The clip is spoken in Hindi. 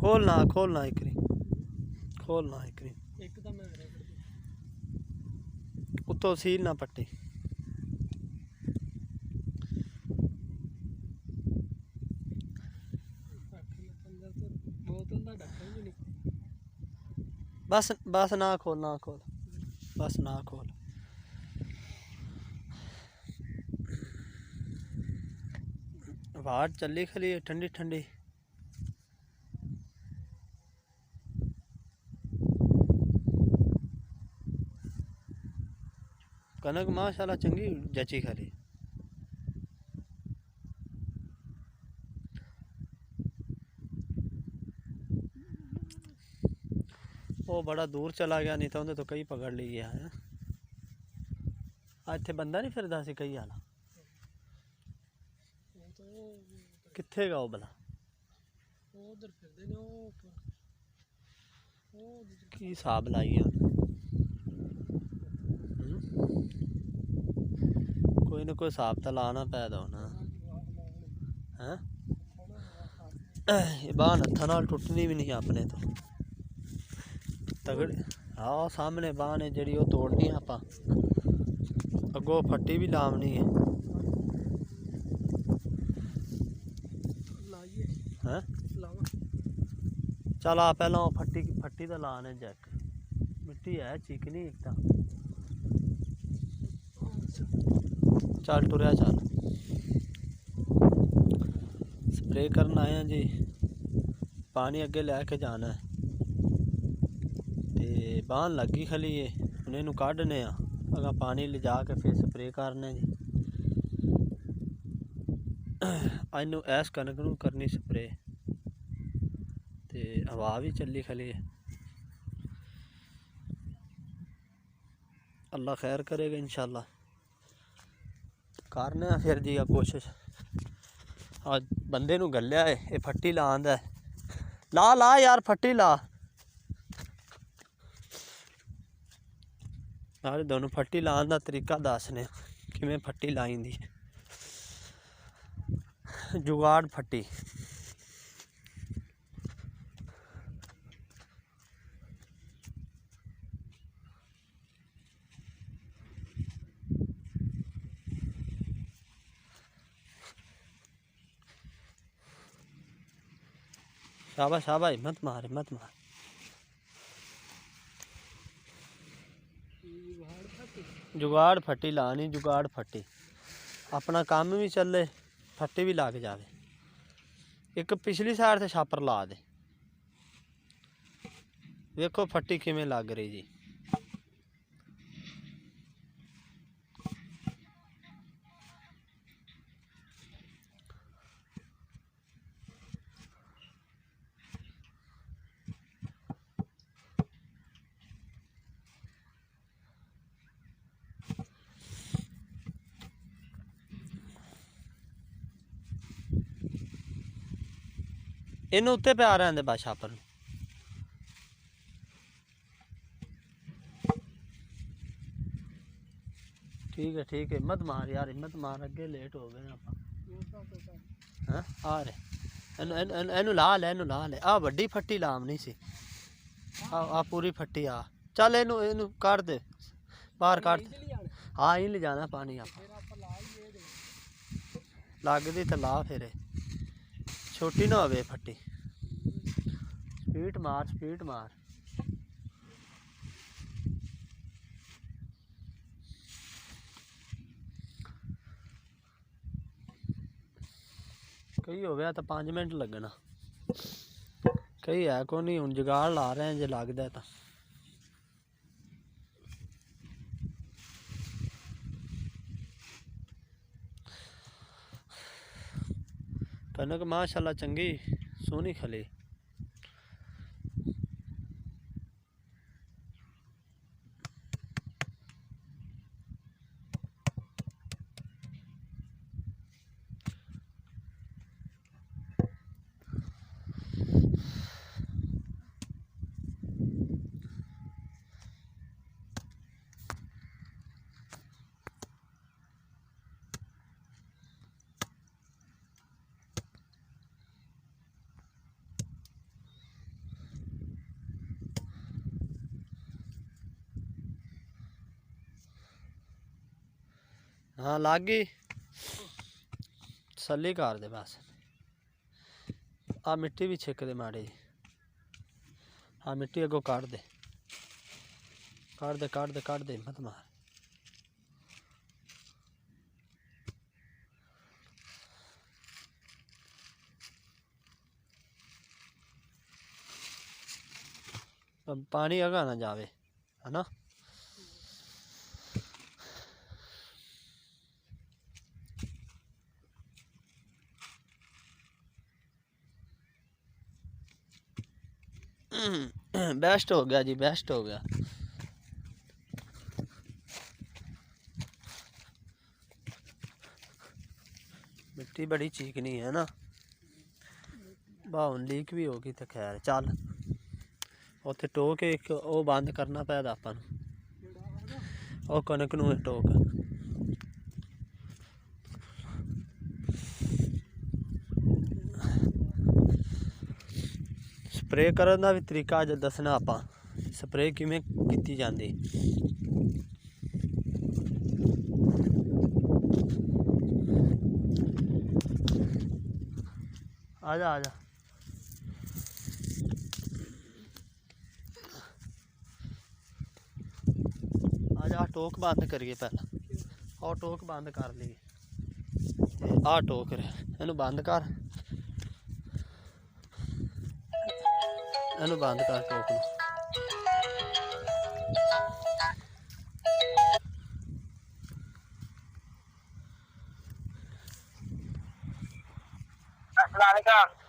खोलना एकरी एक तो मैं उत्तों सील ना पट्टी। बोतल का ढक्कन भी नहीं। बस ना खोल बस ना खोल। वाट चली खली ठंडी ठंडी। कनक माशाल्लाह चंगी जची खली। वो बड़ा दूर चला गया, नहीं तो उन्हें तो कई पकड़ ली गया है। इत्थे बंदा नहीं फिरदा सी कई आला। कित्थे गा भला? की हिसाब लाई है कोई ना कोई हिसाब तो लाना पैदा होना है। बाहर हत्था नाल टुटनी भी नहीं अपने तो तगड़े। हाँ सामने बाहर है जी, वो तोड़नी आप अगो फट्टी भी लावनी है। हैं चल आ पहला फट्टी तो लाने जैक। मिट्टी है चिकनी एक तो। चल टुरया चल स्प्रे करना आए जी। पानी अगे लैके जाना है ते बाहन लगी खली है। हुण इनू कढ़ने अगर पानी ले जाके फिर स्प्रे करने जी। इनू ऐस कनक नू करनी स्प्रे ते हवा भी चली खली है। अल्लाह खैर करेगा इंशाल्लाह। करने फिर जी कोशिश। आज बंदे नू गलिया है ये फट्टी लान दा। ला यार फट्टी ला। यार दोनों फट्टी लान दा तरीका दसने किवें फट्टी लाई दी। जुगाड़ फट्टी शाबाश शाबाश मत मार। जुगाड़ फट्टी लानी जुगाड़ फट्टी अपना काम भी चले फट्टी भी लग जाए। एक पिछली साइड से छापर ला दे। देखो फट्टी किमें लग रही जी। इन उत्ते पे आ रहे हैं बस छापर। ठीक है मत मार यार मत मार अगे लेट हो गए आप। आ रहे एनू ला ले आ वड्डी फट्टी लावनी सी। आ पूरी फट्टी आ चल एनू काट दे बाहर काट दे। हाँ ही ले जाना पानी आप लगदी तो ला फिर छोटी ना हो फट्टी। स्पीड मार। कई हो गया तो 5 मिनट लगना। कई है को नहीं हूँ जुगाड़ ला रहे हैं जो लगता है तो। कनक माशाल्लाह चंगी सोहनी खली। हाँ लग गई तसल्ली कर दे बस आ मिट्टी भी छिक दे माड़ी हाँ मिट्टी अगों काट दे मत मार अब पानी अगा ना जावे है ना बेस्ट हो गया जी बेस्ट हो गया मिट्टी बड़ी चीकनी है ना बाहुन लीक भी होगी तो खैर चल उत्थे टोक एक वो बंद करना पैदा अपन वो कनक नूं टोक स्प्रे करन दा भी तरीका अज दसना आपां स्प्रे किवें कीती जांदी आजा आजा आजा टोक बंद करिए पहला और टोक बंद कर ली आ टोक इनू बंद कर इनू बंद कर टोक नूं अस्सलाम वालेकुम